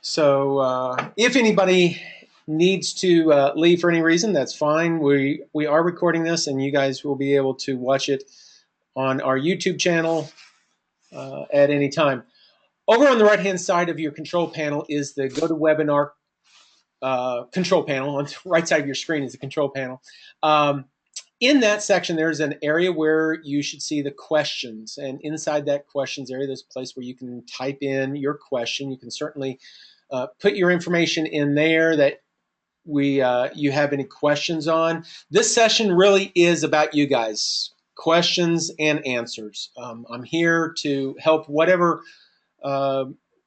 So if anybody needs to leave for any reason, that's fine. We are recording this, and you guys will be able to watch it on our YouTube channel at any time. Over on the right-hand side of your control panel is the GoToWebinar control panel. On the right side of your screen is the control panel. In that section, there's an area where you should see the questions. And inside that questions area, there's a place where you can type in your question. You can certainly put your information in there that you have any questions on. This session really is about you guys, questions and answers. I'm here to help whatever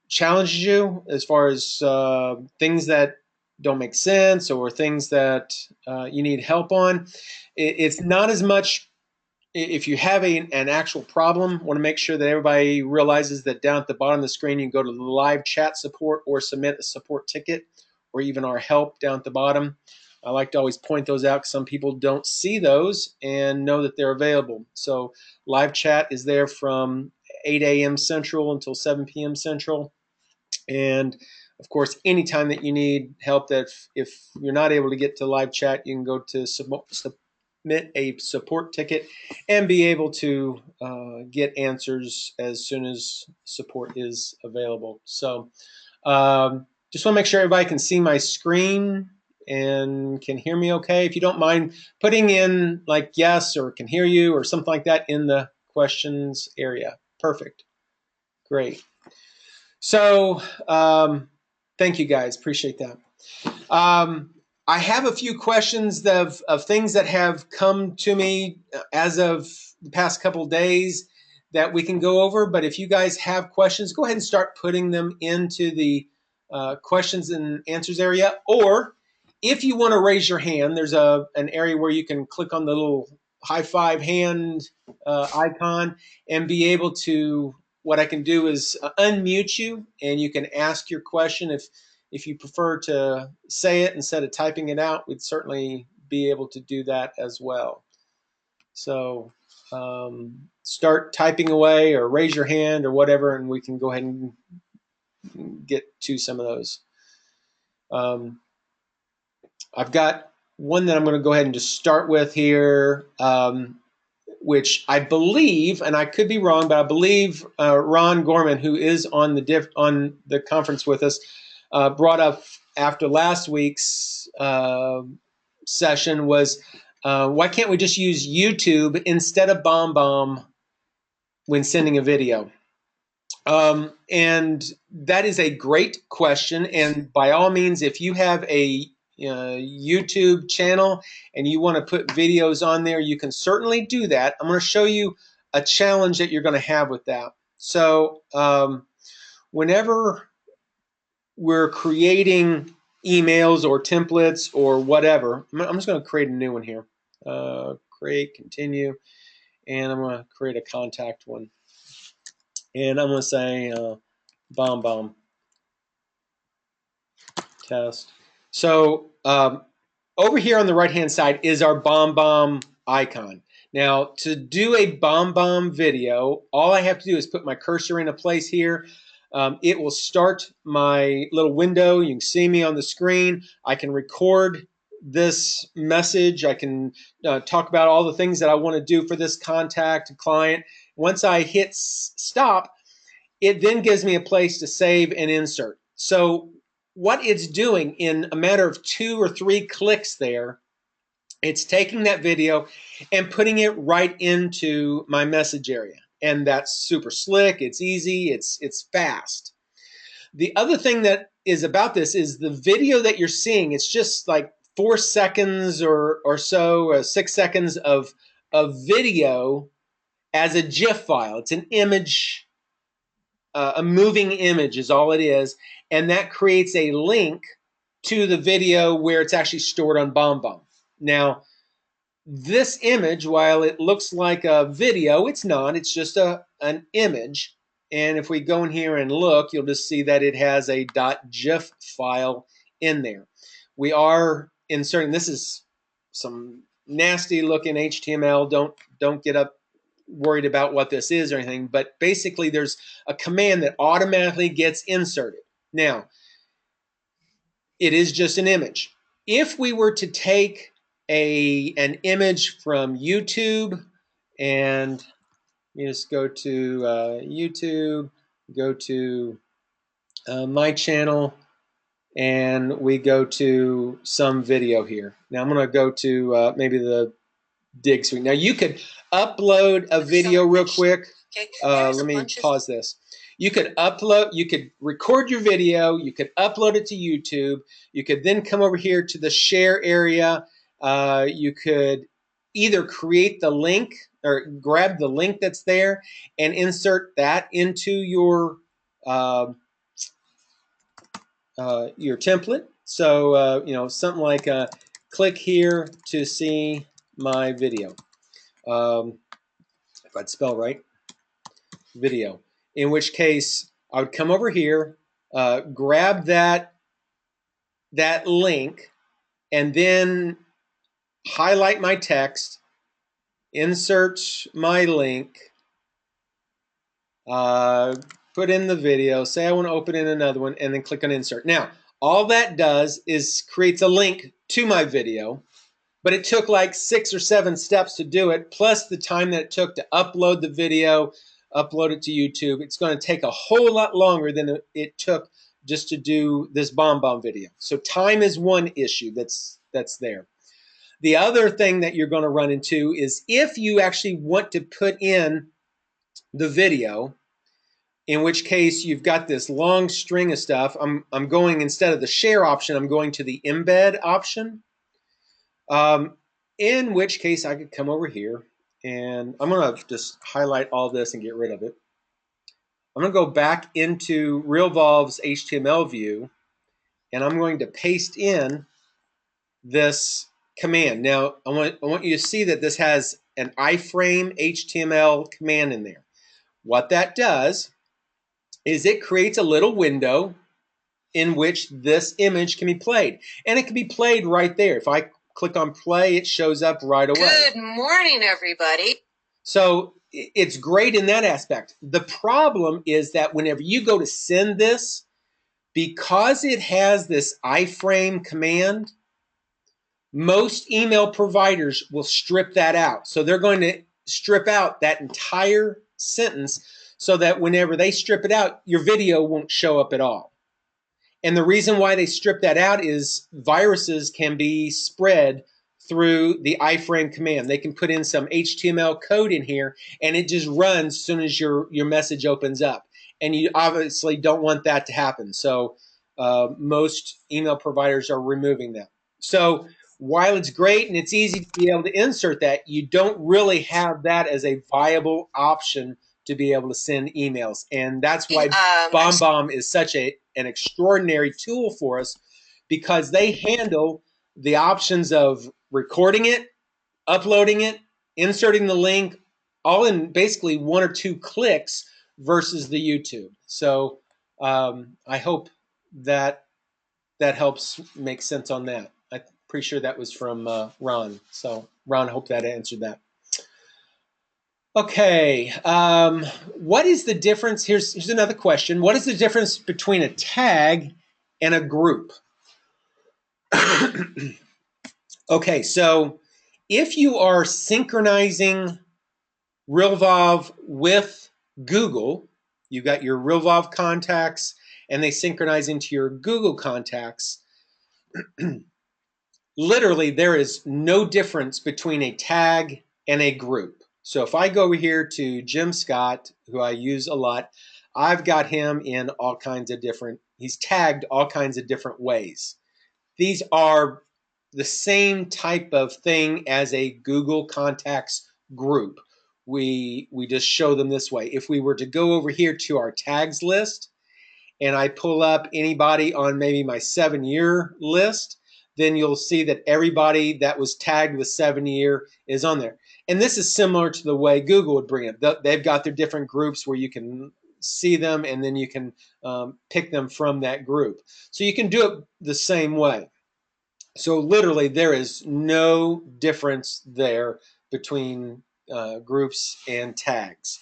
challenges you as far as things that don't make sense or things that you need help on. It's not as much if you have an actual problem. Want to make sure that everybody realizes that down at the bottom of the screen you can go to the live chat support or submit a support ticket, or even our help down at the bottom. I like to always point those out because some people don't see those and know that they're available. So live chat is there from 8 a.m. Central until 7 p.m. Central. And of course, anytime that you need help, that if you're not able to get to live chat, you can go to submit a support ticket and be able to get answers as soon as support is available. So just want to make sure everybody can see my screen and can hear me okay. If you don't mind putting in like yes or can hear you or something like that in the questions area. Perfect. Great. So thank you guys, appreciate that. I have a few questions of things that have come to me as of the past couple of days that we can go over, but if you guys have questions, go ahead and start putting them into the questions and answers area, or if you want to raise your hand, there's an area where you can click on the little high five hand icon and be able to, what I can do is unmute you and you can ask your question. If you prefer to say it instead of typing it out, we'd certainly be able to do that as well. So start typing away or raise your hand or whatever, and we can go ahead and get to some of those. I've got one that I'm going to go ahead and just start with here, which I believe, and I could be wrong, but I believe Ron Gorman, who is on the conference with us, brought up after last week's session was, why can't we just use YouTube instead of BombBomb when sending a video? And that is a great question. And by all means, if you have a YouTube channel and you want to put videos on there, you can certainly do that. I'm going to show you a challenge that you're going to have with that. So whenever we're creating emails or templates or whatever, I'm just going to create a new one here. Create, continue, and I'm going to create a contact one. And I'm going to say BombBomb test. So over here on the right-hand side is our BombBomb icon. Now, to do a BombBomb video, all I have to do is put my cursor in a place here. It will start my little window. You can see me on the screen. I can record this message. I can talk about all the things that I want to do for this contact client. Once I hit stop, it then gives me a place to save and insert. So what it's doing in a matter of 2 or 3 clicks there, it's taking that video and putting it right into my message area. And that's super slick, it's easy, it's fast. The other thing that is about this is the video that you're seeing, it's just like 4 seconds or so, 6 seconds of video as a GIF file. It's an image, a moving image is all it is, and that creates a link to the video where it's actually stored on BombBomb. Now, this image, while it looks like a video, it's not. It's just an image. And if we go in here and look, you'll just see that it has a .gif file in there. We are inserting, this is some nasty looking HTML. Don't get up worried about what this is or anything, but basically there's a command that automatically gets inserted. Now, it is just an image. If we were to take an image from YouTube, and you just go to YouTube, go to my channel, and we go to some video here. Now I'm going to go to maybe the Dig Suite. Now you could upload a video real quick. Let me pause this. You could record your video, you could upload it to YouTube, you could then come over here to the share area. You could either create the link or grab the link that's there and insert that into your template. So, something like click here to see my video. If I'd spell right, video. In which case, I would come over here, grab that link, and then highlight my text, insert my link, put in the video, say I want to open in another one, and then click on insert. Now, all that does is creates a link to my video, but it took like 6 or 7 steps to do it, plus the time that it took to upload the video, upload it to YouTube. It's going to take a whole lot longer than it took just to do this BombBomb video. So time is one issue that's there. The other thing that you're going to run into is if you actually want to put in the video, in which case you've got this long string of stuff. I'm going, instead of the share option, I'm going to the embed option. In which case I could come over here, and I'm going to just highlight all this and get rid of it. I'm going to go back into Realvolve's HTML view, and I'm going to paste in this command. Now, I want you to see that this has an iframe HTML command in there. What that does is it creates a little window in which this image can be played. And it can be played right there. If I click on play, it shows up right away. Good morning, everybody. So it's great in that aspect. The problem is that whenever you go to send this, because it has this iframe command, most email providers will strip that out. So they're going to strip out that entire sentence so that whenever they strip it out, your video won't show up at all. And the reason why they strip that out is viruses can be spread through the iframe command. They can put in some HTML code in here, and it just runs as soon as your message opens up. And you obviously don't want that to happen. So most email providers are removing that. So while it's great and it's easy to be able to insert that, you don't really have that as a viable option to be able to send emails. And that's why BombBomb is such an extraordinary tool for us, because they handle the options of recording it, uploading it, inserting the link, all in basically 1 or 2 clicks versus the YouTube. So I hope that helps make sense on that. I'm pretty sure that was from Ron. So Ron, I hope that answered that. Okay, what is the difference? Here's another question. What is the difference between a tag and a group? Okay, so if you are synchronizing Realvolve with Google, you've got your Realvolve contacts and they synchronize into your Google contacts. Literally, there is no difference between a tag and a group. So if I go over here to Jim Scott, who I use a lot, I've got him in all kinds of different, he's tagged all kinds of different ways. These are the same type of thing as a Google Contacts group. We just show them this way. If we were to go over here to our tags list and I pull up anybody on maybe my 7-year list, then you'll see that everybody that was tagged with 7-year is on there. And this is similar to the way Google would bring it. They've got their different groups where you can see them and then you can pick them from that group. So you can do it the same way. So literally there is no difference there between groups and tags.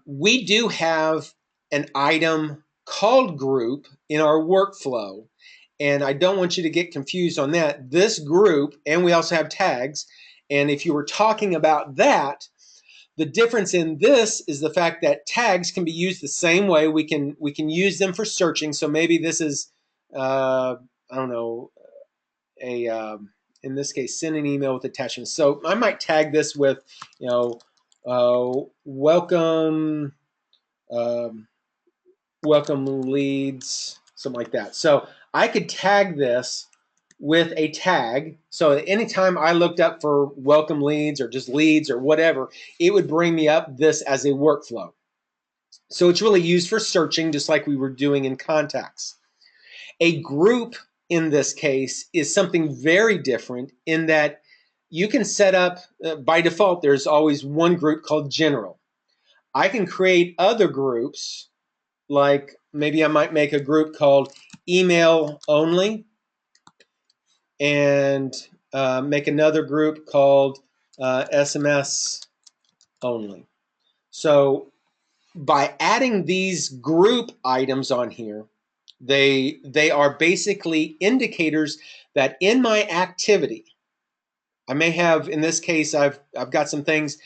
We do have an item called group in our workflow. And I don't want you to get confused on that. This group, and we also have tags. And if you were talking about that, the difference in this is the fact that tags can be used the same way. We can use them for searching. So maybe this is, I don't know, in this case, send an email with attachments. So I might tag this with, welcome, welcome leads, something like that. So I could tag this with a tag. So anytime I looked up for welcome leads or just leads or whatever, it would bring me up this as a workflow. So it's really used for searching, just like we were doing in contacts. A group in this case is something very different in that you can set up, by default, there's always one group called general. I can create other groups, like maybe I might make a group called email only, and make another group called SMS only. So by adding these group items on here, they are basically indicators that in my activity, I may have, in this case, I've got some things.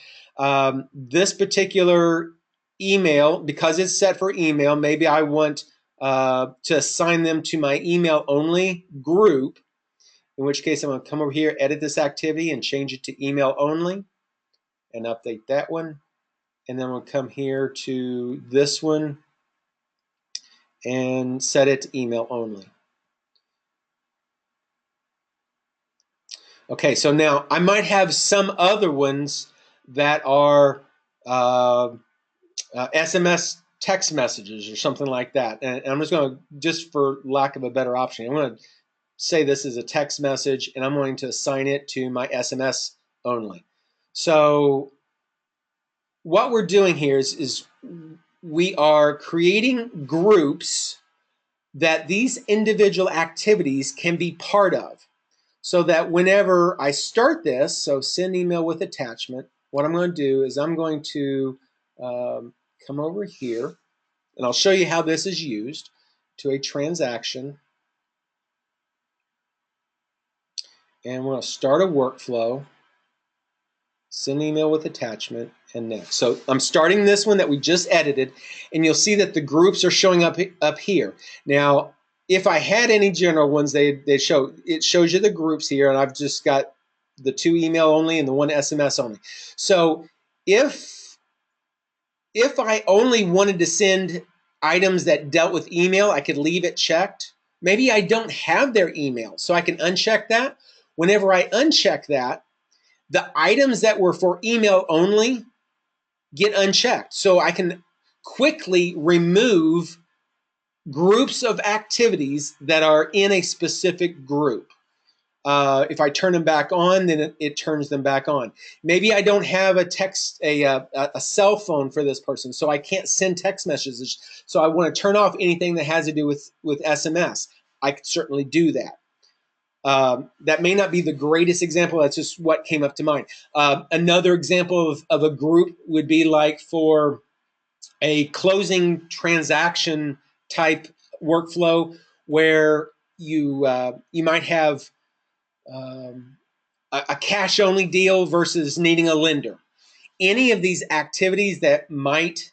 This particular email, because it's set for email, maybe I want to assign them to my email only group, in which case I'm going to come over here, edit this activity, and change it to email only, and update that one. And then we'll come here to this one and set it to email only. Okay, so now I might have some other ones that are SMS text messages or something like that. And I'm just going to, just for lack of a better option, I'm going to say this is a text message, and I'm going to assign it to my SMS only. So what we're doing here is we are creating groups that these individual activities can be part of, so that whenever I start this, so send email with attachment, what I'm going to do is I'm going to come over here, and I'll show you how this is used, to a transaction, and we're going to start a workflow, send email with attachment, and next. So I'm starting this one that we just edited, and you'll see that the groups are showing up here. Now, if I had any general ones, it shows you the groups here, and I've just got the 2 email only and the 1 SMS only. So if I only wanted to send items that dealt with email, I could leave it checked. Maybe I don't have their email, so I can uncheck that. Whenever I uncheck that, the items that were for email only get unchecked. So I can quickly remove groups of activities that are in a specific group. If I turn them back on, then it turns them back on. Maybe I don't have a cell phone for this person, so I can't send text messages. So I want to turn off anything that has to do with SMS. I could certainly do that. That may not be the greatest example. That's just what came up to mind. Another example of a group would be like for a closing transaction type workflow, where you might have a cash only deal versus needing a lender. Any of these activities that might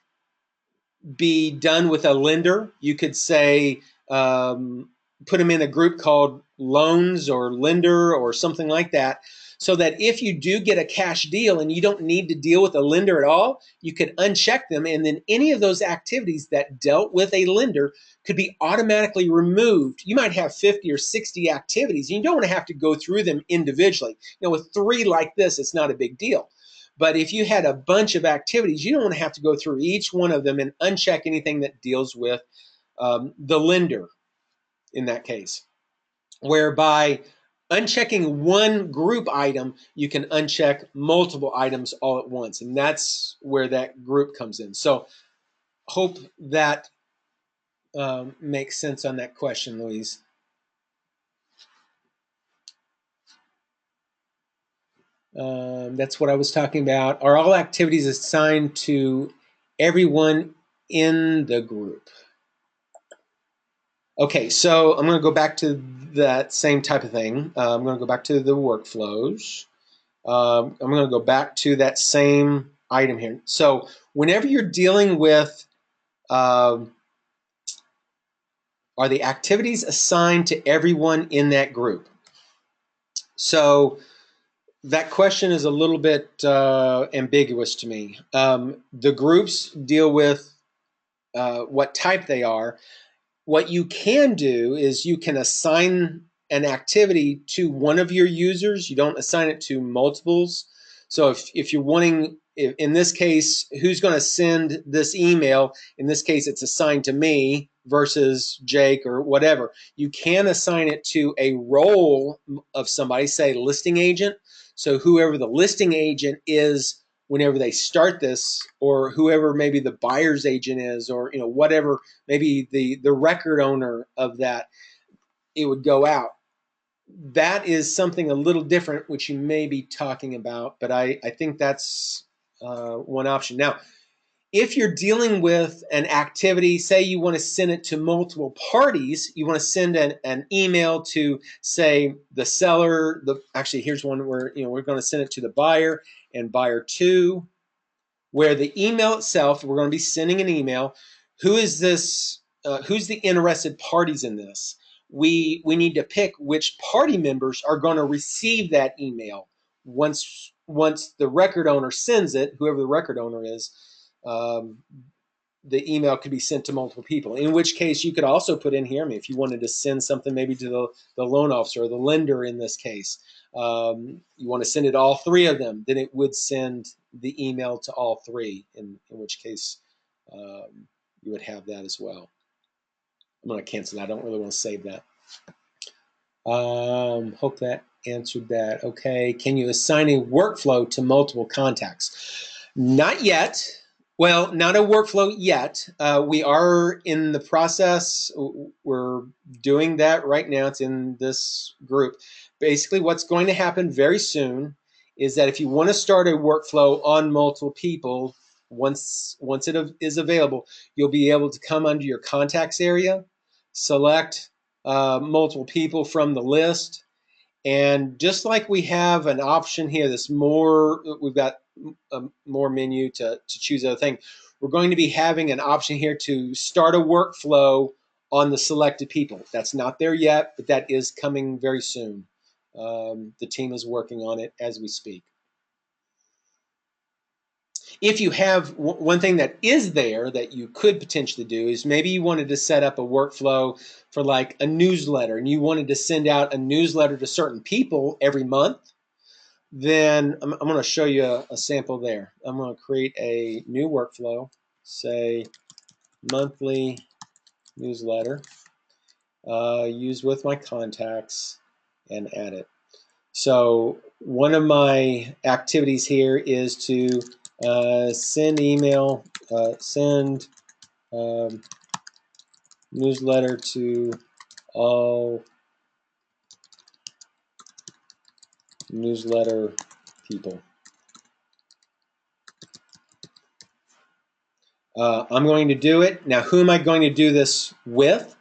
be done with a lender, you could say put them in a group called loans or lender or something like that, so that if you do get a cash deal and you don't need to deal with a lender at all, you could uncheck them, and then any of those activities that dealt with a lender could be automatically removed. You might have 50 or 60 activities, and you don't want to have to go through them individually. With 3 like this, it's not a big deal. But if you had a bunch of activities, you don't want to have to go through each one of them and uncheck anything that deals with the lender in that case. Whereby unchecking one group item, you can uncheck multiple items all at once. And that's where that group comes in. So hope that makes sense on that question, Louise. That's what I was talking about. Are all activities assigned to everyone in the group? Okay, so I'm going to go back to that same type of thing. I'm going to go back to the workflows. I'm going to go back to that same item here. So whenever you're dealing with are the activities assigned to everyone in that group? So that question is a little bit ambiguous to me. The groups deal with what type they are. What you can do is you can assign an activity to one of your users. You don't assign it to multiples. So if you're wanting, in this case, who's going to send this email, in this case, it's assigned to me versus Jake or whatever. You can assign it to a role of somebody, say listing agent. So whoever the listing agent is whenever they start this, or whoever maybe the buyer's agent is, or whatever, maybe the record owner of that, it would go out. That is something a little different, which you may be talking about, but I think that's one option. Now, if you're dealing with an activity, say you want to send it to multiple parties, you want to send an email to, say, the seller. Actually, here's one where we're going to send it to the buyer and buyer two, where the email itself, we're going to be sending an email. Who is this? Who's the interested parties in this? We need to pick which party members are going to receive that email once the record owner sends it. Whoever the record owner is, the email could be sent to multiple people. In which case, you could also put in here, I mean, if you wanted to send something maybe to the loan officer or the lender in this case, you want to send it to all three of them, then it would send the email to all three, in which case you would have that as well. I'm going to cancel that. I don't really want to save that. Hope that answered that. Okay. Can you assign a workflow to multiple contacts? Not yet. Well, not a workflow yet. We are in the process. We're doing that right now. It's in this group. Basically, what's going to happen very soon is that if you want to start a workflow on multiple people, once it is available, you'll be able to come under your contacts area, select multiple people from the list, and just like we have an option here, we've got a more menu to choose other thing. We're going to be having an option here to start a workflow on the selected people. That's not there yet, but that is coming very soon. The team is working on it as we speak. If you have one thing that is there that you could potentially do is maybe you wanted to set up a workflow for like a newsletter, and you wanted to send out a newsletter to certain people every month, then I'm going to show you a sample there. I'm going to create a new workflow, say monthly newsletter, use with my contacts, and add it. So one of my activities here is to send email, send newsletter to all newsletter people. I'm going to do it. Now, who am I going to do this with?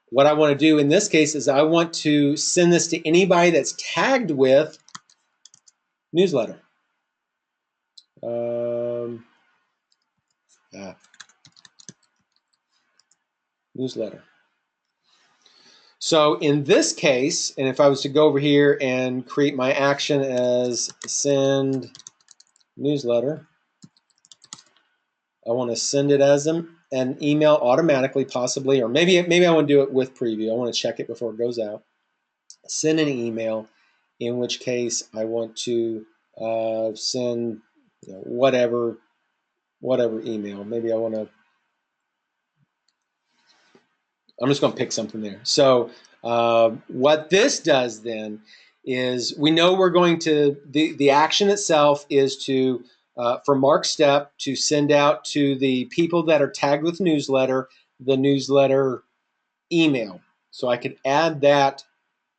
What I want to do in this case is I want to send this to anybody that's tagged with newsletter. Newsletter. So in this case, and if I was to go over here and create my action as send newsletter, I want to send it as an email automatically, possibly, or maybe I want to do it with preview. I want to check it before it goes out. Send an email, in which case I want to send whatever email. Maybe I'm just going to pick something there. So what this does then is we know we're going to, the action itself is to, for Mark Step, to send out to the people that are tagged with newsletter, the newsletter email. So I could add that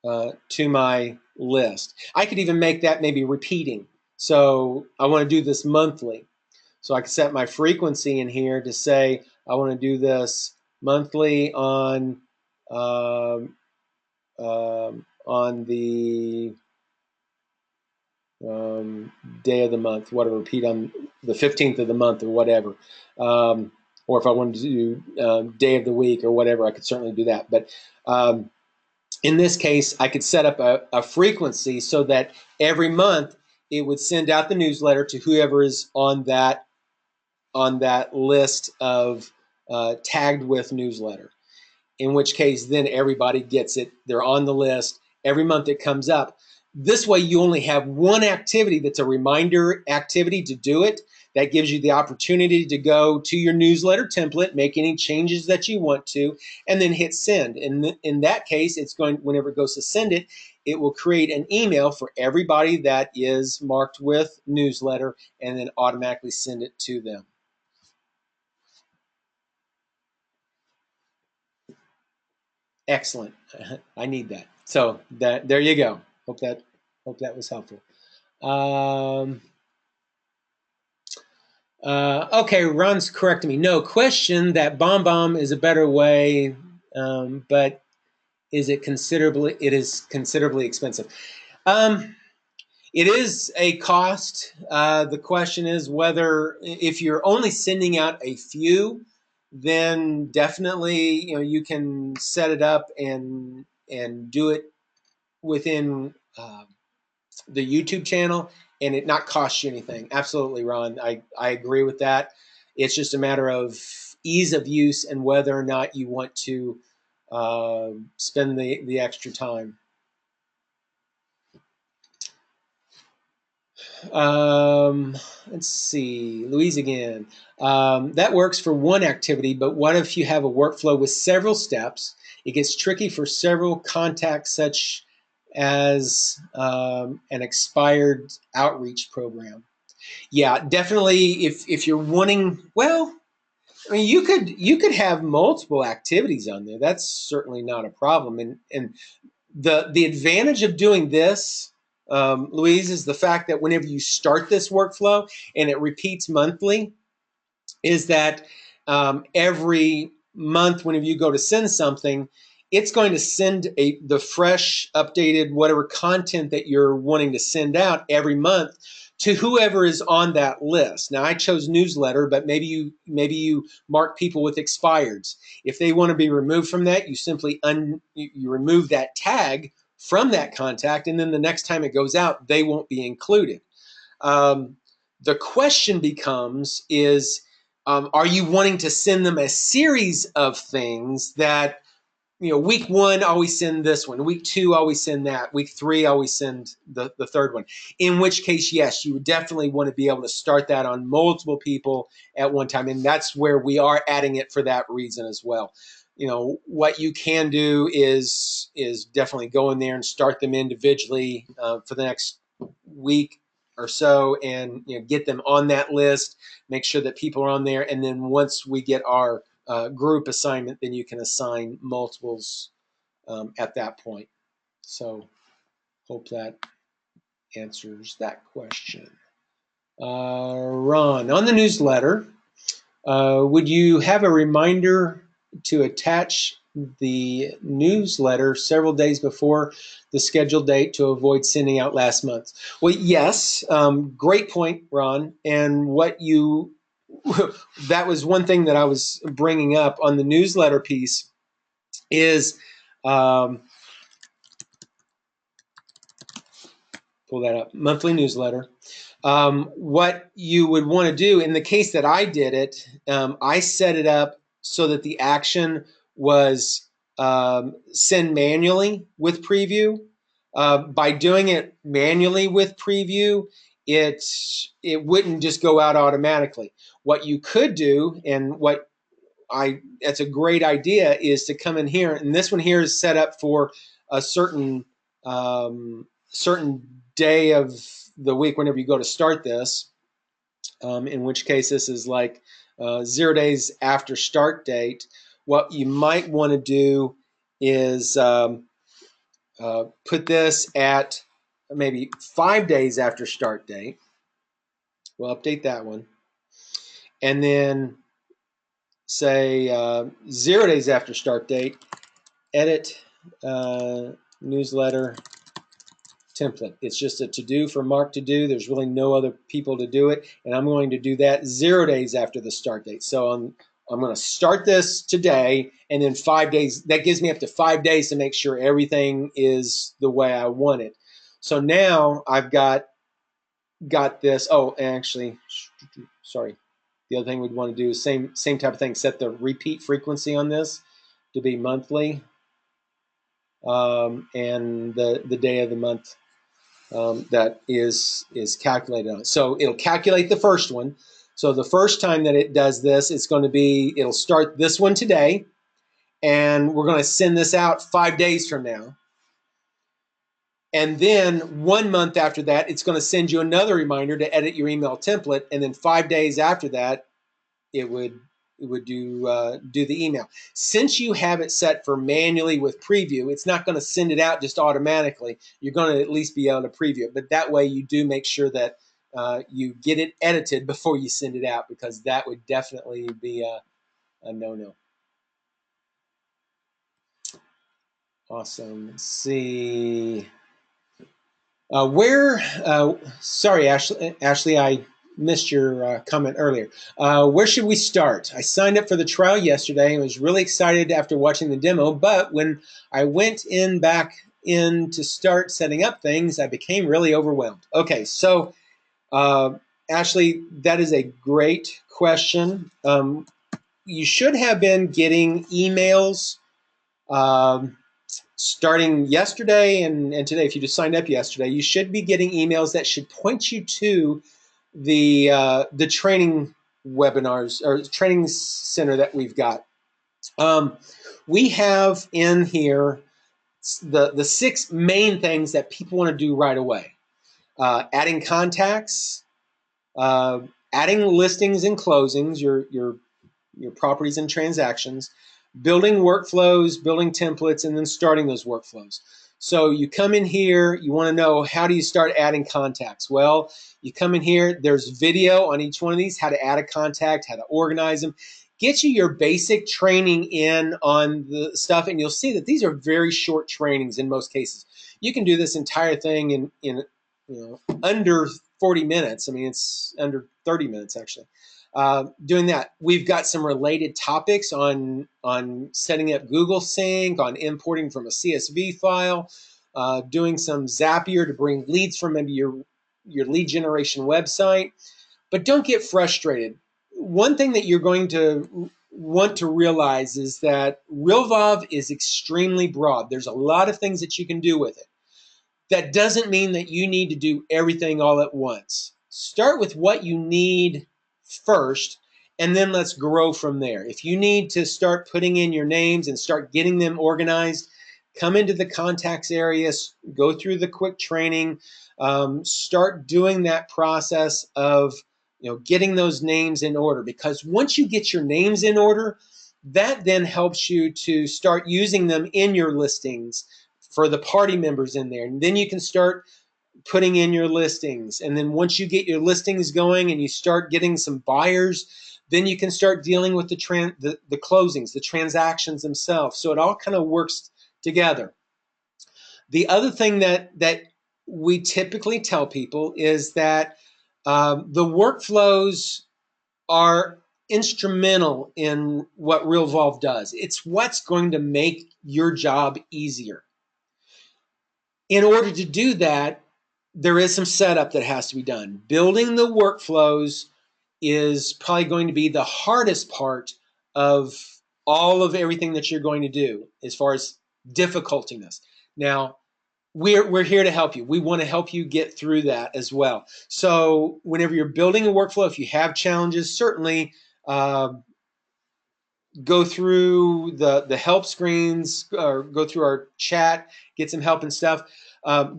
to my list. I could even make that maybe repeating. So I want to do this monthly. So I can set my frequency in here to say I want to do this monthly on on the day of the month, whatever, repeat on the 15th of the month or whatever. Or if I wanted to do day of the week or whatever, I could certainly do that. But in this case, I could set up a frequency so that every month it would send out the newsletter to whoever is on that list of tagged with newsletter. In which case, then everybody gets it. They're on the list. Every month it comes up. This way, you only have one activity that's a reminder activity to do it. That gives you the opportunity to go to your newsletter template, make any changes that you want to, and then hit send. And in that case, it's going, whenever it goes to send it, it will create an email for everybody that is marked with newsletter and then automatically send it to them. Excellent. I need that. So there you go. Hope that was helpful. Okay, Ron's correcting me. No question that BombBomb is a better way, but is it considerably? It is considerably expensive. It is a cost. The question is whether, if you're only sending out a few, then definitely you can set it up and do it within the YouTube channel and it not cost you anything. Absolutely, Ron. I agree with that. It's just a matter of ease of use and whether or not you want to spend the extra time. Let's see, Louise again. That works for one activity, but what if you have a workflow with several steps? It gets tricky for several contacts, such as an expired outreach program. Yeah, definitely. If you're wanting, well, I mean, you could have multiple activities on there. That's certainly not a problem. And the advantage of doing this, Louise, is the fact that whenever you start this workflow and it repeats monthly, is that every month, whenever you go to send something, it's going to send the fresh, updated, whatever content that you're wanting to send out every month to whoever is on that list. Now, I chose newsletter, but maybe you mark people with expireds. If they want to be removed from that, you simply you remove that tag from that contact, and then the next time it goes out, they won't be included. The question becomes is, are you wanting to send them a series of things that, week one, always send this one. Week two, always send that. Week three, always send the third one. In which case, yes, you would definitely want to be able to start that on multiple people at one time. And that's where we are adding it for that reason as well. What you can do is definitely go in there and start them individually for the next week or so, and get them on that list, make sure that people are on there, and then once we get our group assignment, then you can assign multiples at that point. So hope that answers that question. Ron, on the newsletter, would you have a reminder to attach the newsletter several days before the scheduled date to avoid sending out last month? Well, yes, great point, Ron. And that was one thing that I was bringing up on the newsletter piece is, pull that up, monthly newsletter. What you would want to do in the case that I did it, I set it up so that the action was send manually with preview. By doing it manually with preview, it wouldn't just go out automatically. What you could do, and that's a great idea, is to come in here, and this one here is set up for a certain day of the week whenever you go to start this, in which case this is like 0 days after start date. What you might want to do is put this at maybe 5 days after start date. We'll update that one. And then say 0 days after start date, edit newsletter template. It's just a to-do for Mark to do. There's really no other people to do it, and I'm going to do that 0 days after the start date. So I'm going to start this today, and then 5 days. That gives me up to 5 days to make sure everything is the way I want it. So now I've got this. Oh, actually, sorry. The other thing we'd want to do is same type of thing. Set the repeat frequency on this to be monthly, and the day of the month that is calculated on. So it'll calculate the first one. So the first time that it does this, it'll start this one today, and we're going to send this out 5 days from now. And then 1 month after that, it's going to send you another reminder to edit your email template. And then 5 days after that, it would do the email. Since you have it set for manually with preview, it's not going to send it out just automatically. You're going to at least be able to preview it. But that way you do make sure that you get it edited before you send it out, because that would definitely be a no-no. Awesome. Let's see. Sorry, Ashley, I missed your comment earlier. Where should we start? I signed up for the trial yesterday and was really excited after watching the demo, but when I went back in to start setting up things, I became really overwhelmed. Okay, so Ashley, that is a great question. You should have been getting emails starting yesterday and today. If you just signed up yesterday, you should be getting emails that should point you to the training webinars or training center that we've got. We have in here the 6 main things that people want to do right away: adding contacts, adding listings and closings, your properties and transactions, building workflows, building templates, and then starting those workflows. So you come in here, you want to know, how do you start adding contacts? Well, you come in here, there's video on each one of these, how to add a contact, how to organize them. Get you your basic training in on the stuff, and you'll see that these are very short trainings in most cases. You can do this entire thing in under 40 minutes. I mean, it's under 30 minutes actually. Doing that, we've got some related topics on setting up Google Sync, on importing from a CSV file, doing some Zapier to bring leads from maybe your lead generation website. But don't get frustrated. One thing that you're going to want to realize is that Realvolve is extremely broad. There's a lot of things that you can do with it. That doesn't mean that you need to do everything all at once. Start with what you need first, and then let's grow from there. If you need to start putting in your names and start getting them organized, come into the contacts area, go through the quick training, start doing that process of getting those names in order. Because once you get your names in order, that then helps you to start using them in your listings for the party members in there. And then you can start putting in your listings. And then once you get your listings going and you start getting some buyers, then you can start dealing with the closings, the transactions themselves. So it all kind of works together. The other thing that we typically tell people is that the workflows are instrumental in what Realvolve does. It's what's going to make your job easier. In order to do that, there is some setup that has to be done. Building the workflows is probably going to be the hardest part of all of everything that you're going to do as far as difficultiness. Now, we're here to help you. We want to help you get through that as well. So whenever you're building a workflow, if you have challenges, certainly go through the help screens, or go through our chat, get some help and stuff.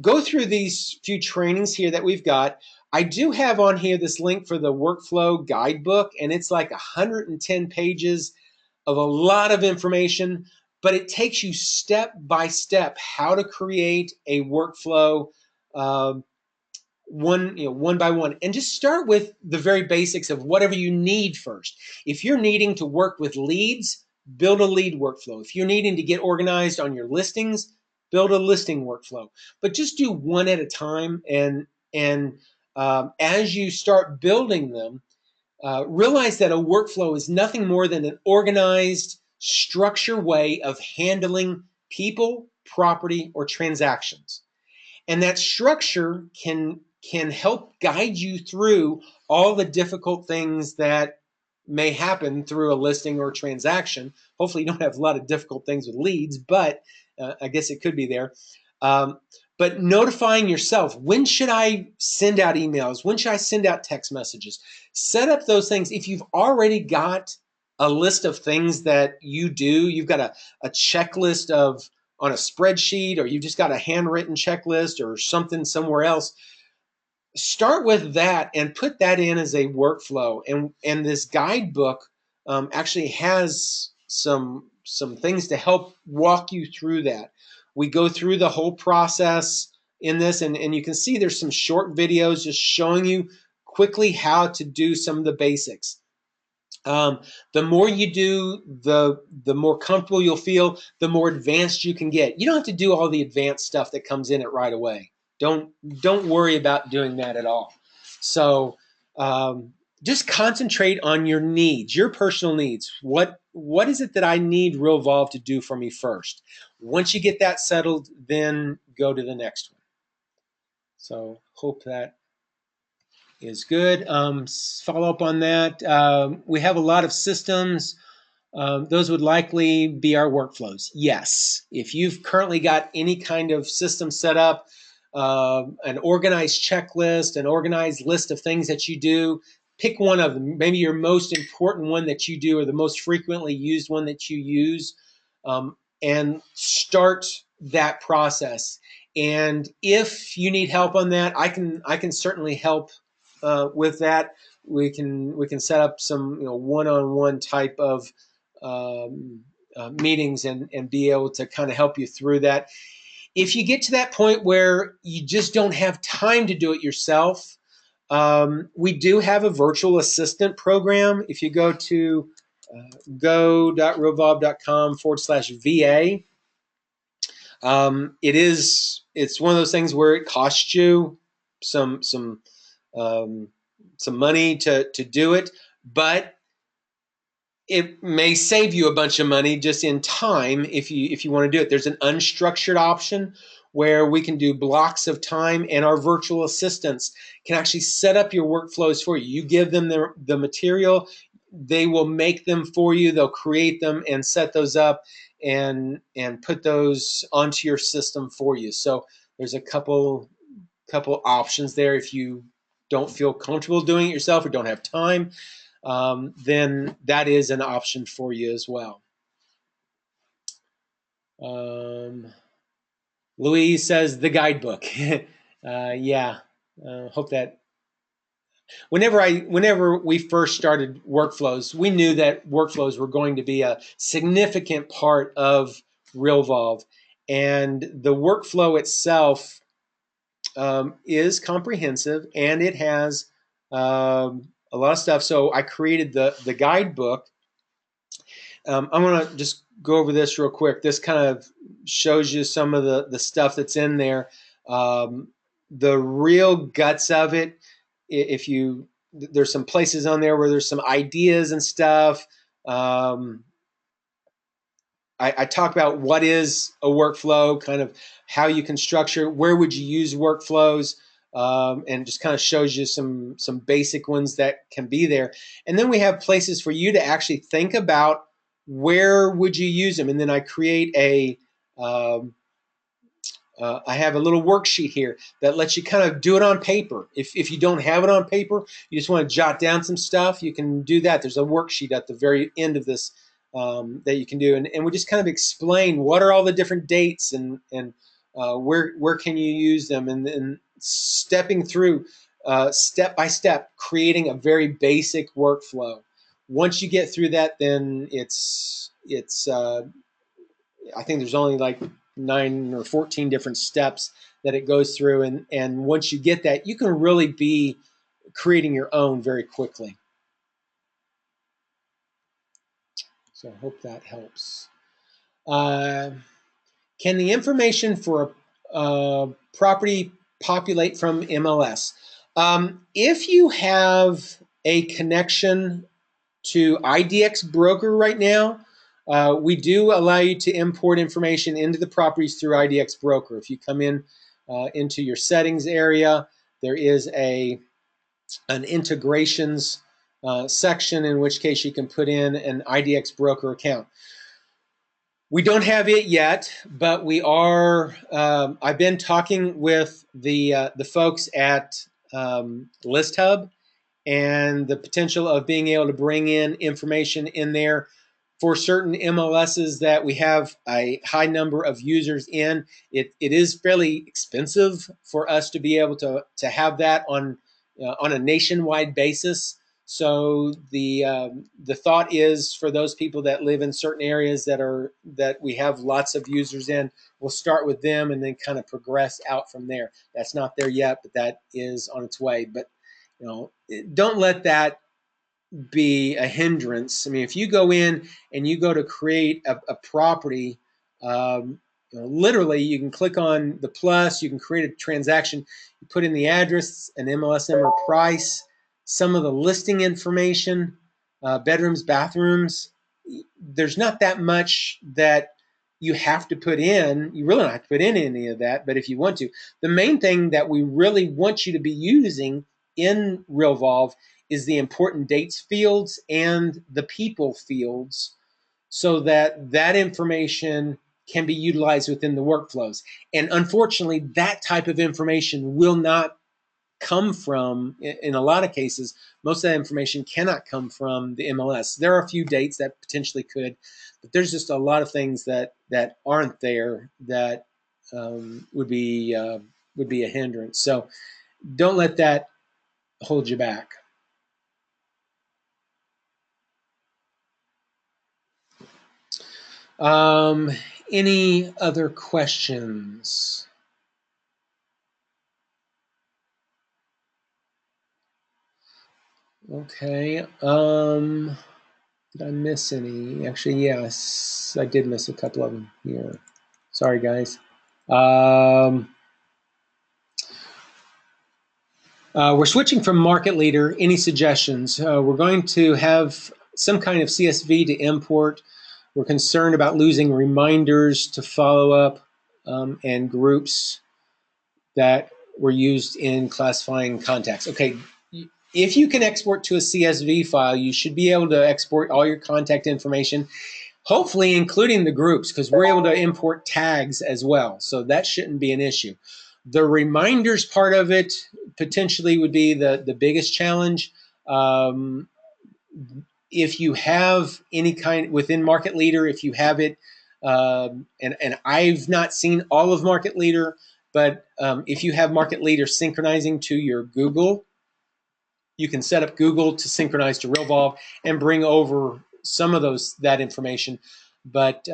Go through these few trainings here that we've got. I do have on here this link for the workflow guidebook, and it's like 110 pages of a lot of information, but it takes you step by step how to create a workflow, one by one, and just start with the very basics of whatever you need first. If you're needing to work with leads, build a lead workflow. If you're needing to get organized on your listings, build a listing workflow. But just do one at a time, and as you start building them, realize that a workflow is nothing more than an organized, structured way of handling people, property, or transactions. And that structure can help guide you through all the difficult things that may happen through a listing or transaction. Hopefully you don't have a lot of difficult things with leads, but I guess it could be there. But notifying yourself, when should I send out emails? When should I send out text messages? Set up those things. If you've already got a list of things that you do, you've got a checklist of on a spreadsheet, or you've just got a handwritten checklist or something somewhere else, start with that and put that in as a workflow. And this guidebook actually has some things to help walk you through that. We go through the whole process in this, and you can see there's some short videos just showing you quickly how to do some of the basics. The more you do, the more comfortable you'll feel, the more advanced you can get. You don't have to do all the advanced stuff that comes in it right away. Don't worry about doing that at all. So just concentrate on your needs, your personal needs. What is it that I need Realvolve to do for me first? Once you get that settled, then go to the next one. So hope that is good. Follow up on that. We have a lot of systems. Those would likely be our workflows. Yes. If you've currently got any kind of system set up, an organized checklist, an organized list of things that you do, pick one of them. Maybe your most important one that you do, or the most frequently used one that you use, and start that process. And if you need help on that, I can certainly help with that. We can set up some one-on-one type of meetings and be able to kind of help you through that. If you get to that point where you just don't have time to do it yourself, we do have a virtual assistant program. If you go to go.realvolve.com/VA, it's one of those things where it costs you some money to do it, but it may save you a bunch of money just in time if you want to do it. There's an unstructured option where we can do blocks of time, and our virtual assistants can actually set up your workflows for you. You give them the material, they will make them for you. They'll create them and set those up and put those onto your system for you. So there's a couple options there. If you don't feel comfortable doing it yourself or don't have time, then that is an option for you as well. Louise says the guidebook. Yeah, hope that. Whenever we first started workflows, we knew that workflows were going to be a significant part of Realvolve, and the workflow itself is comprehensive, and it has a lot of stuff. So I created the guidebook. I'm going to just go over this real quick. This kind of shows you some of the stuff that's in there. The real guts of it, there's some places on there where there's some ideas and stuff. I talk about what is a workflow, kind of how you can structure, where would you use workflows, and just kind of shows you some basic ones that can be there. And then we have places for you to actually think about where would you use them. And then I create I have a little worksheet here that lets you kind of do it on paper. If you don't have it on paper, you just want to jot down some stuff, you can do that. There's a worksheet at the very end of this that you can do. And we just kind of explain what are all the different dates and where can you use them, and then stepping through step by step, creating a very basic workflow. Once you get through that, then it's I think there's only like 9 or 14 different steps that it goes through, and once you get that, you can really be creating your own very quickly. So I hope that helps. Can the information for a property populate from MLS? If you have a connection to IDX Broker right now, we do allow you to import information into the properties through IDX Broker. If you come in into your settings area, there is an integrations section, in which case you can put in an IDX Broker account. We don't have it yet, but we are. I've been talking with the folks at List Hub, and the potential of being able to bring in information in there for certain MLSs that we have a high number of users in. It is fairly expensive for us to be able to have that on a nationwide basis. So the thought is for those people that live in certain areas that we have lots of users in, we'll start with them and then kind of progress out from there. That's not there yet, but that is on its way. But don't let that be a hindrance. I mean, if you go in and you go to create a property, literally you can click on the plus, you can create a transaction, you put in the address, an MLS number, price, some of the listing information, bedrooms, bathrooms. There's not that much that you have to put in. You really don't have to put in any of that, but if you want to. The main thing that we really want you to be using in Realvolve is the important dates fields and the people fields, so that that information can be utilized within the workflows. And unfortunately, that type of information will not come from, in a lot of cases, most of that information cannot come from the MLS. There are a few dates that potentially could, but there's just a lot of things that aren't there that would be a hindrance. So don't let that hold you back. Any other questions? Okay. Did I miss any? Actually, yes, I did miss a couple of them here. Sorry, guys. We're switching from market leader. Any suggestions? We're going to have some kind of CSV to import. We're concerned about losing reminders to follow up and groups that were used in classifying contacts. Okay, if you can export to a CSV file, you should be able to export all your contact information, hopefully including the groups, because we're able to import tags as well. So that shouldn't be an issue. The reminders part of it potentially would be the biggest challenge. If you have any kind within Market Leader, if you have it, and I've not seen all of Market Leader, but if you have Market Leader synchronizing to your Google, you can set up Google to synchronize to Realvolve and bring over some of that information. But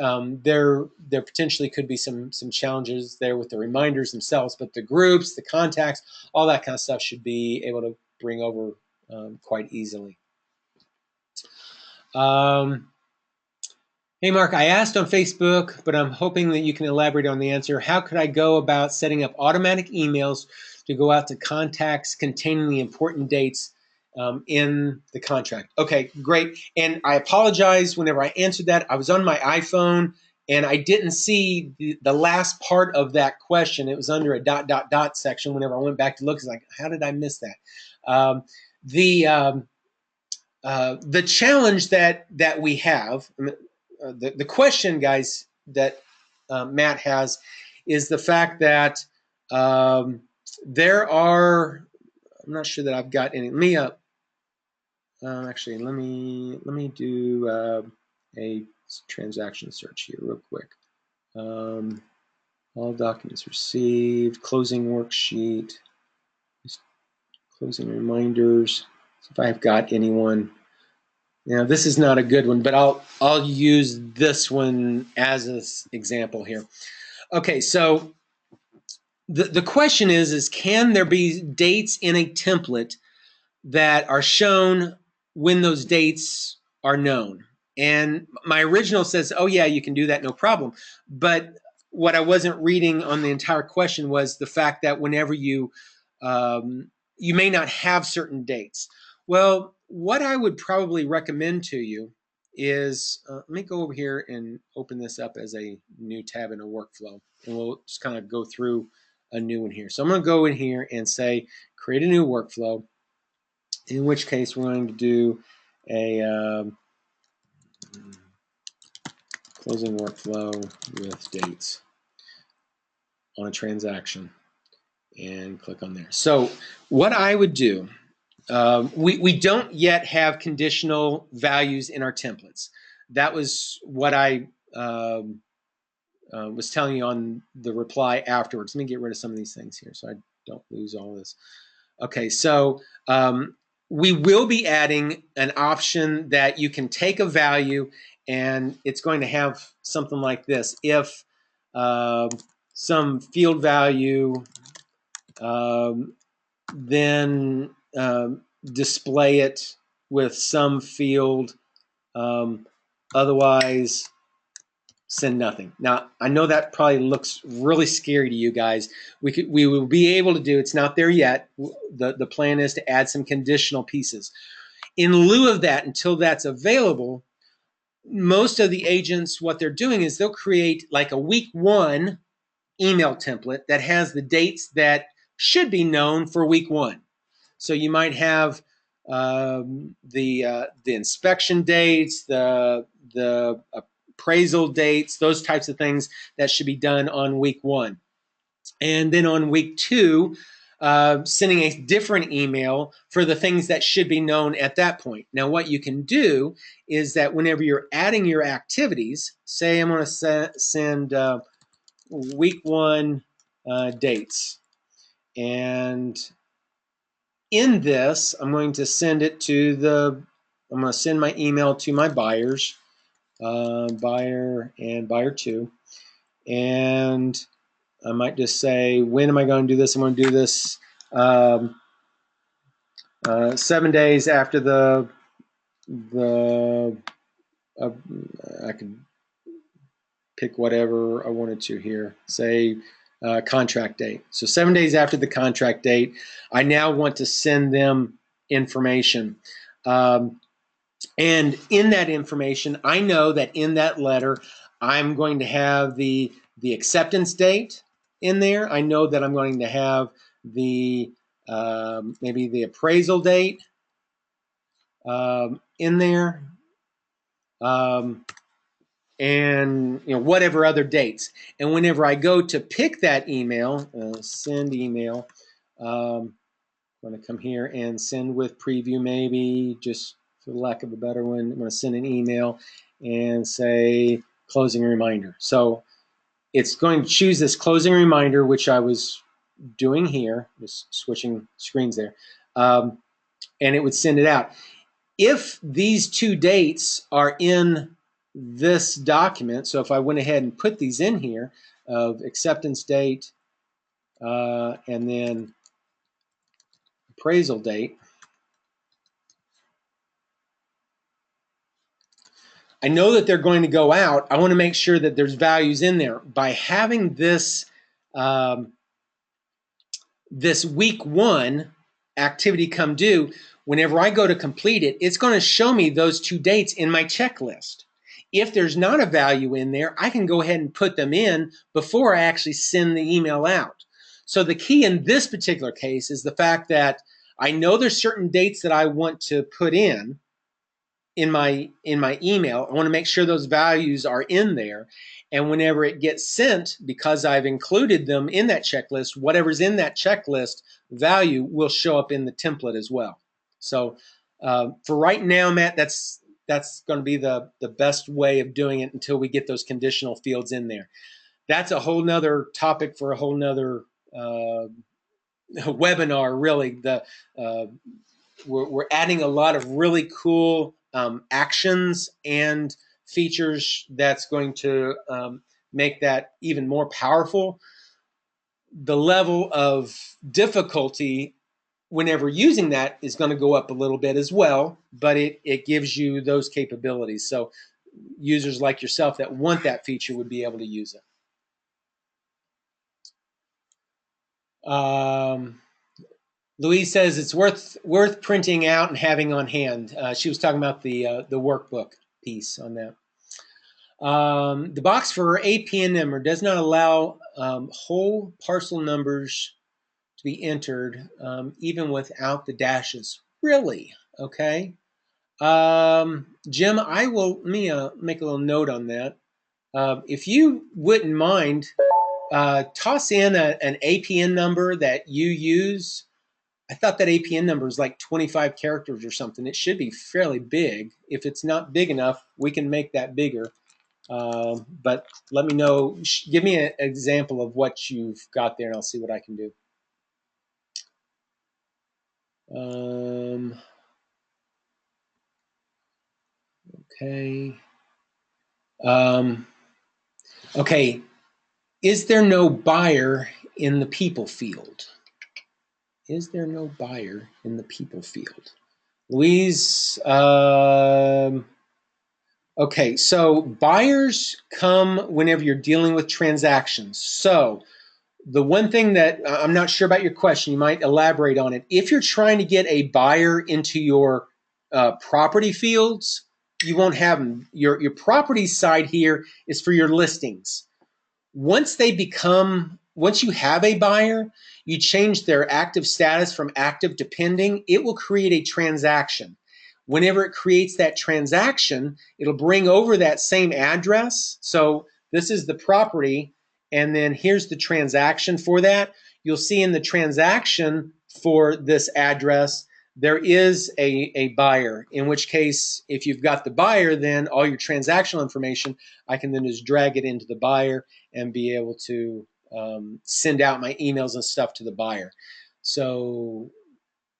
there potentially could be some challenges there with the reminders themselves. But the groups, the contacts, all that kind of stuff should be able to bring over quite easily. Hey, Mark, I asked on Facebook, but I'm hoping that you can elaborate on the answer. How could I go about setting up automatic emails to go out to contacts containing the important dates in the contract? Okay, great. And I apologize whenever I answered that. I was on my iPhone and I didn't see the last part of that question. It was under a ... section. Whenever I went back to look, it's like, how did I miss that? The challenge that we have, the question, guys, that Matt has is the fact that there are, I'm not sure that I've got any. Actually, let me do a transaction search here real quick. All documents received, closing worksheet, closing reminders. So if I've got anyone. Now, this is not a good one, but I'll use this one as an example here. Okay, so the question is can there be dates in a template that are shown when those dates are known? And my original says, oh yeah, you can do that, no problem. But what I wasn't reading on the entire question was the fact that whenever you may not have certain dates. Well, what I would probably recommend to you is, let me go over here and open this up as a new tab in a workflow, and we'll just kind of go through a new one here. So I'm going to go in here and say, create a new workflow, in which case we're going to do a closing workflow with dates on a transaction, and click on there. So what I would do, we don't yet have conditional values in our templates. That was what I was telling you on the reply afterwards. Let me get rid of some of these things here so I don't lose all this. Okay, so we will be adding an option that you can take a value, and it's going to have something like this. If some field value, then display it with some field, otherwise send nothing. Now, I know that probably looks really scary to you guys. We will be able to do, it's not there yet. The plan is to add some conditional pieces. In lieu of that, until that's available, most of the agents, what they're doing is they'll create like a week 1 email template that has the dates that should be known for week 1. So you might have the inspection dates, the appraisal dates, those types of things that should be done on week 1. And then on week 2, sending a different email for the things that should be known at that point. Now, what you can do is that whenever you're adding your activities, say I'm going to send week 1 dates, and in this, I'm going to send it to I'm going to send my email to my buyers, buyer and buyer 2. And I might just say, when am I going to do this? I'm going to do this 7 days after I could pick whatever I wanted to here. Say contract date. So 7 days after the contract date, I now want to send them information. And in that information, I know that in that letter, I'm going to have the acceptance date in there. I know that I'm going to have the maybe the appraisal date in there, and whatever other dates. And whenever I go to pick that email, send email, I'm going to come here and send with preview, maybe, just for the lack of a better one. I'm going to send an email and say closing reminder. So it's going to choose this closing reminder, which I was doing here, just switching screens there, and it would send it out. If these 2 dates are in this document, so if I went ahead and put these in here, of acceptance date and then appraisal date, I know that they're going to go out. I want to make sure that there's values in there. By having this this week 1 activity come due, whenever I go to complete it, it's going to show me those 2 dates in my checklist. If there's not a value in there, I can go ahead and put them in before I actually send the email out. So the key in this particular case is the fact that I know there's certain dates that I want to put in my email. I want to make sure those values are in there. And whenever it gets sent, because I've included them in that checklist, whatever's in that checklist value will show up in the template as well. So for right now, Matt, that's going to be the best way of doing it until we get those conditional fields in there. That's a whole nother topic for a whole nother webinar, really. We're adding a lot of really cool actions and features that's going to make that even more powerful. The level of difficulty whenever using that is going to go up a little bit as well, but it gives you those capabilities. So users like yourself that want that feature would be able to use it. Louise says it's worth printing out and having on hand. She was talking about the workbook piece on that. The box for APN number does not allow whole parcel numbers to be entered, even without the dashes. Really? Okay. Jim, let me make a little note on that. If you wouldn't mind, toss in an APN number that you use. I thought that APN number is like 25 characters or something. It should be fairly big. If it's not big enough, we can make that bigger. But let me know. Give me an example of what you've got there, and I'll see what I can do. Okay. Okay. Is there no buyer in the people field? Is there no buyer in the people field? Louise, okay, so buyers come whenever you're dealing with transactions. So the one thing that I'm not sure about your question, you might elaborate on it. If you're trying to get a buyer into your property fields, you won't have them. Your property side here is for your listings. Once you have a buyer, you change their active status from active to pending, it will create a transaction. Whenever it creates that transaction, it'll bring over that same address. So this is the property, and then here's the transaction for that. You'll see in the transaction for this address, there is a buyer, in which case, if you've got the buyer, then all your transactional information, I can then just drag it into the buyer and be able to send out my emails and stuff to the buyer. So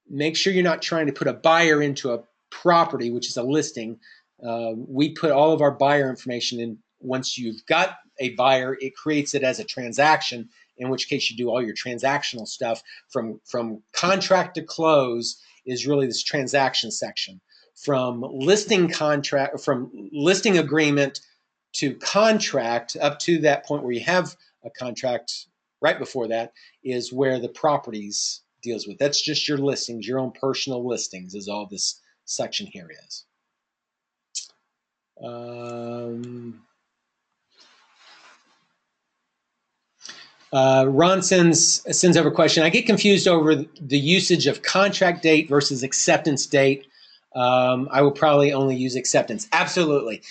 make sure you're not trying to put a buyer into a property, which is a listing. We put all of our buyer information in. Once you've got a buyer, it creates it as a transaction, in which case you do all your transactional stuff from contract to close is really this transaction section. From listing agreement to contract up to that point where you have a contract, right before that is where the properties deals with. That's just your listings, your own personal listings is all this section here is. Ron sends over a question. I get confused over the usage of contract date versus acceptance date. I will probably only use acceptance. Absolutely.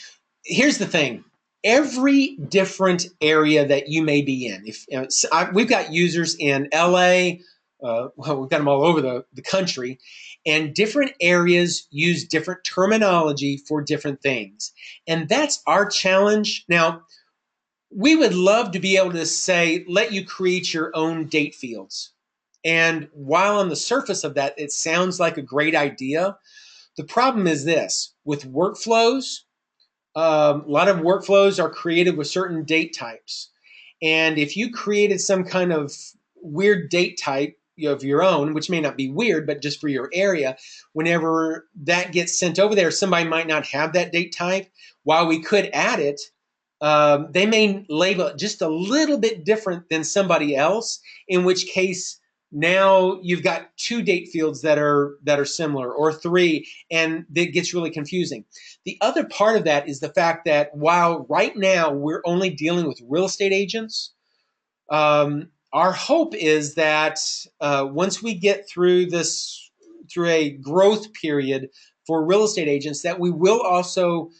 Here's the thing. Every different area that you may be in, we've got users in LA, well, we've got them all over the country, and different areas use different terminology for different things. And that's our challenge. Now, we would love to be able to say, let you create your own date fields. And while on the surface of that, it sounds like a great idea, the problem is this: with workflows, a lot of workflows are created with certain date types. And if you created some kind of weird date type of your own, which may not be weird, but just for your area, whenever that gets sent over there, somebody might not have that date type. While we could add it, they may label it just a little bit different than somebody else, in which case now you've got two date fields that are similar, or three, and it gets really confusing. The other part of that is the fact that while right now we're only dealing with real estate agents, our hope is that once we get through a growth period for real estate agents, that we will also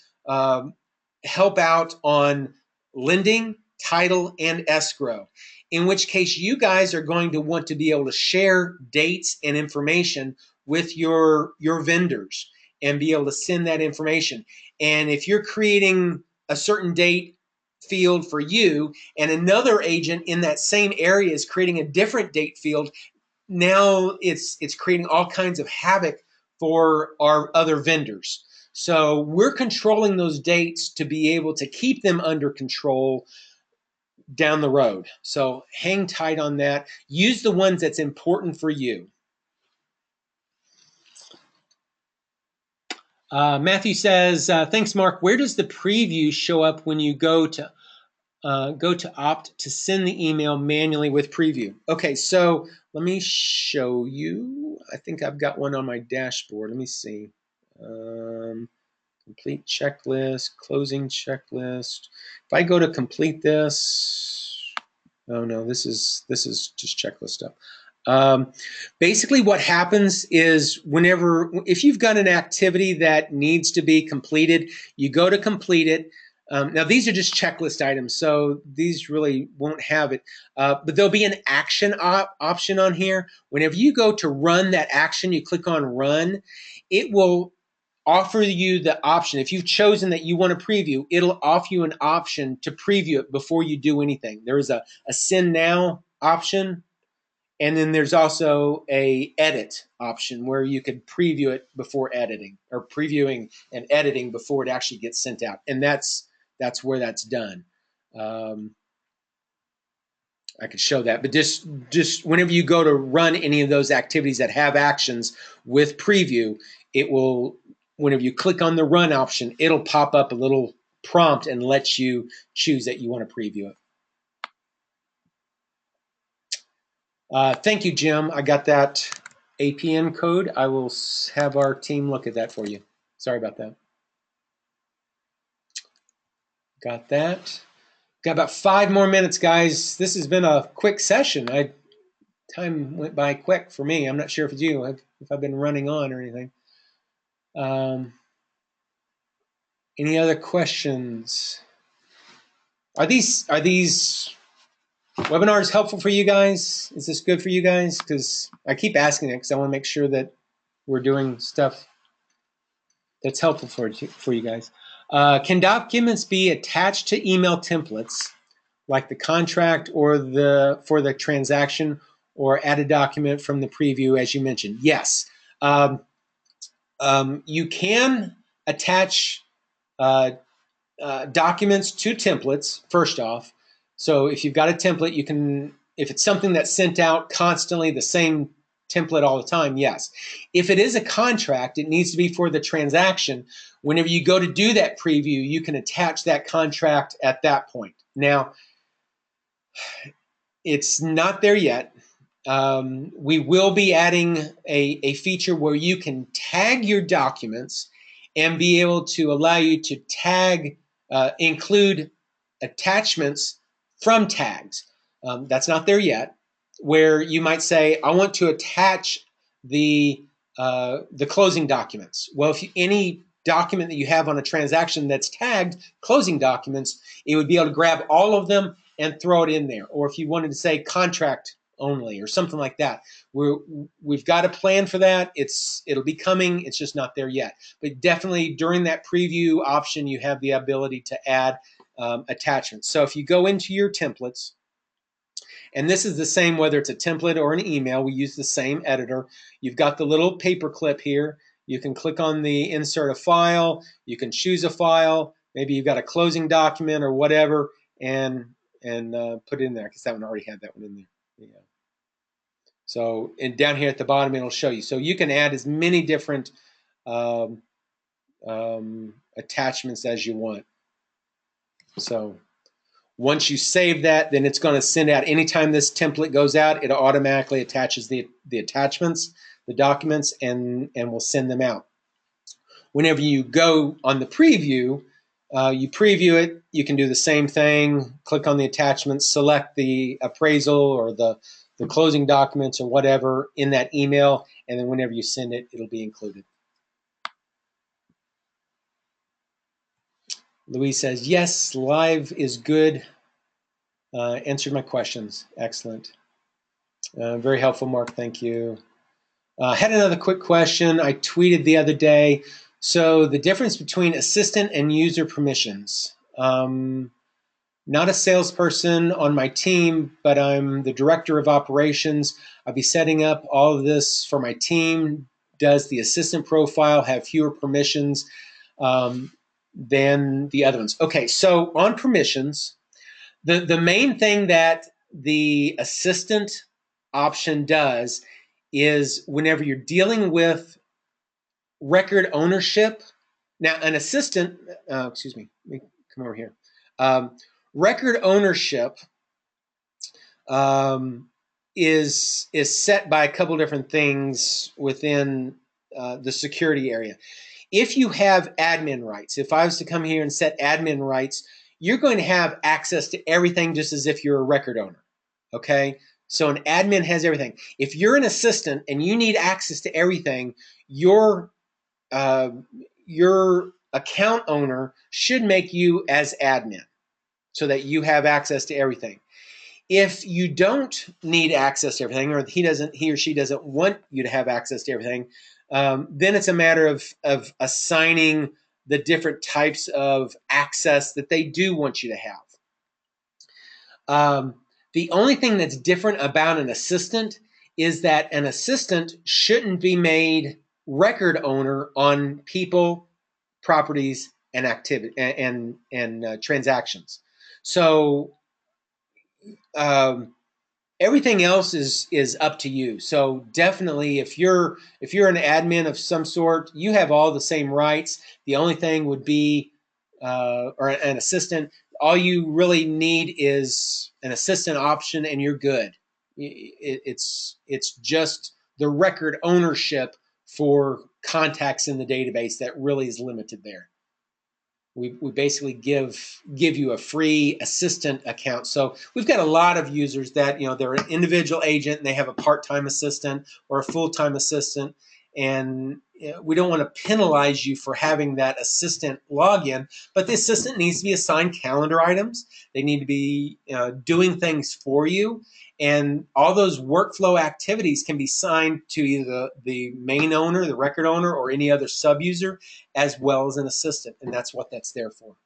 help out on lending, title, and escrow, in which case you guys are going to want to be able to share dates and information with your vendors and be able to send that information. And if you're creating a certain date field for you and another agent in that same area is creating a different date field, now it's creating all kinds of havoc for our other vendors. So we're controlling those dates to be able to keep them under control down the road. So hang tight on that. Use the ones that's important for you. Matthew says, thanks, Mark. Where does the preview show up when you go to opt to send the email manually with preview? Okay, so let me show you. I think I've got one on my dashboard. Let me see. Complete checklist, closing checklist. If I go to complete this, oh no, this is just checklist stuff. Basically what happens is if you've got an activity that needs to be completed, you go to complete it. Now these are just checklist items, so these really won't have it, but there'll be an action option on here. Whenever you go to run that action, you click on run, it will offer you the option. If you've chosen that you want to preview, it'll offer you an option to preview it before you do anything. There is a send now option, and then there's also a edit option where you could preview it before editing, or previewing and editing before it actually gets sent out. And that's where that's done. I could show that, but just whenever you go to run any of those activities that have actions with preview, it will, whenever you click on the run option, it'll pop up a little prompt and let you choose that you want to preview it. Thank you, Jim. I got that APN code. I will have our team look at that for you. Sorry about that. Got that. Got about 5 more minutes, guys. This has been a quick session. Time went by quick for me. I'm not sure if it's you, if I've been running on or anything. Any other questions? Are these webinars helpful for you guys? Is this good for you guys? Because I keep asking it because I want to make sure that we're doing stuff that's helpful for you guys. Can documents be attached to email templates, like the contract or for the transaction, or add a document from the preview, as you mentioned? Yes. You can attach documents to templates, first off. So if you've got a template, you can, if it's something that's sent out constantly, the same template all the time, yes. If it is a contract, it needs to be for the transaction. Whenever you go to do that preview, you can attach that contract at that point. Now, it's not there yet. We will be adding a feature where you can tag your documents and be able to allow you to tag, include attachments from tags. That's not there yet, where you might say, I want to attach the closing documents. Well, if any document that you have on a transaction that's tagged closing documents, it would be able to grab all of them and throw it in there. Or if you wanted to say contract only or something like that, we've got a plan for that. It'll be coming. It's just not there yet. But definitely during that preview option, you have the ability to add attachments. So if you go into your templates, and this is the same whether it's a template or an email, we use the same editor. You've got the little paper clip here. You can click on the insert a file. You can choose a file. Maybe you've got a closing document or whatever, and put it in there, because that one already had that one in there. Yeah. So, and down here at the bottom, it'll show you. So you can add as many different attachments as you want. So once you save that, then it's going to send out, anytime this template goes out, it automatically attaches the attachments, the documents, and will send them out. Whenever you go on the preview, you preview it, you can do the same thing, click on the attachments, select the appraisal or the closing documents or whatever in that email, and then whenever you send it, it'll be included. Louise says, yes, live is good. Answered my questions. Excellent. Very helpful, Mark. Thank you. Had another quick question I tweeted the other day. So the difference between assistant and user permissions. Not a salesperson on my team, but I'm the director of operations. I'll be setting up all of this for my team. Does the assistant profile have fewer permissions than the other ones? Okay, so on permissions, the main thing that the assistant option does is whenever you're dealing with record ownership Now, an assistant, excuse me, let me come over here. Record ownership is set by a couple different things within the security area. If you have admin rights, if I was to come here and set admin rights, you're going to have access to everything just as if you're a record owner, okay? So an admin has everything. If you're an assistant and you need access to everything, your account owner should make you as admin so that you have access to everything. If you don't need access to everything, or he or she doesn't want you to have access to everything, then it's a matter of assigning the different types of access that they do want you to have. The only thing that's different about an assistant is that an assistant shouldn't be made record owner on people, properties, and activity and transactions. So everything else is up to you. So definitely, if you're an admin of some sort, you have all the same rights. The only thing would be, or an assistant. All you really need is an assistant option, and you're good. It's just the record ownership for contacts in the database that really is limited there. We basically give you a free assistant account. So we've got a lot of users that, they're an individual agent and they have a part-time assistant or a full-time assistant, and we don't want to penalize you for having that assistant login, but the assistant needs to be assigned calendar items. They need to be doing things for you, and all those workflow activities can be assigned to either the main owner, the record owner, or any other sub-user, as well as an assistant, and that's what that's there for.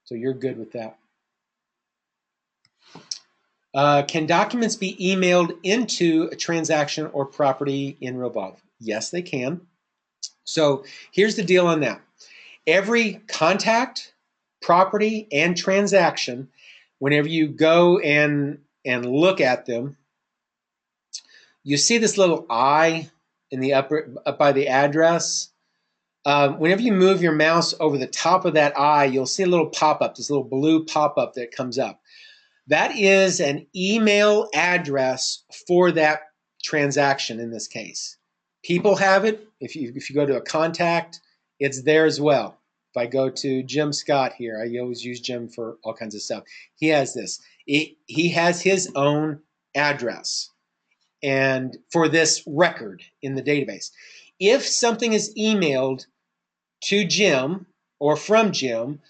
So you're good with that. Can documents be emailed into a transaction or property in Realvolve? Yes, they can. So here's the deal on that. Every contact, property, and transaction, whenever you go and look at them, you see this little I in the up by the address. Whenever you move your mouse over the top of that I, you'll see a little pop-up, this little blue pop-up that comes up. That is an email address for that transaction in this case. People have it. If you go to a contact, it's there as well. If I go to Jim Scott here, I always use Jim for all kinds of stuff. He has this. He has his own address and for this record in the database. If something is emailed to Jim or from Jim,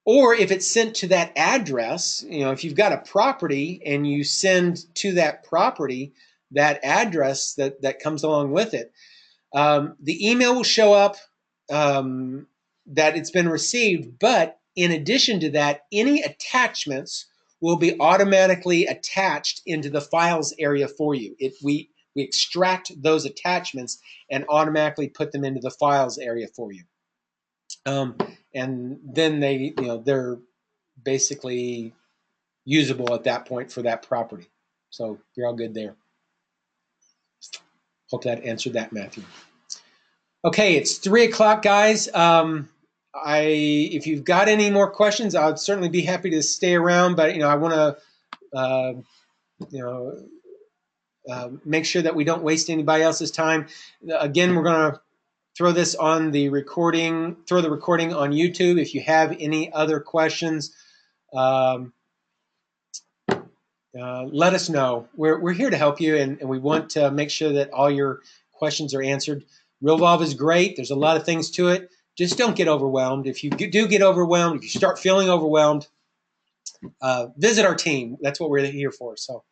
or if it's sent to that address, if you've got a property and you send to that property that address that comes along with it, the email will show up that it's been received. But in addition to that, any attachments will be automatically attached into the files area for you. We extract those attachments and automatically put them into the files area for you. And then they're basically usable at that point for that property. So you're all good there. Hope that answered that, Matthew. Okay, it's 3 o'clock, guys. If you've got any more questions, I'd certainly be happy to stay around. But I want to make sure that we don't waste anybody else's time. Again, we're going to throw this on the recording. Throw the recording on YouTube. If you have any other questions, let us know. We're here to help you, and we want to make sure that all your questions are answered. Realvolve is great. There's a lot of things to it. Just don't get overwhelmed. If you do get overwhelmed, if you start feeling overwhelmed, visit our team. That's what we're here for. So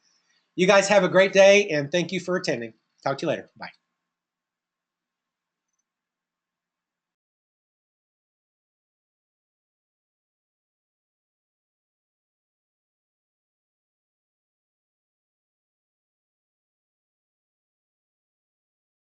you guys have a great day, and thank you for attending. Talk to you later. Bye.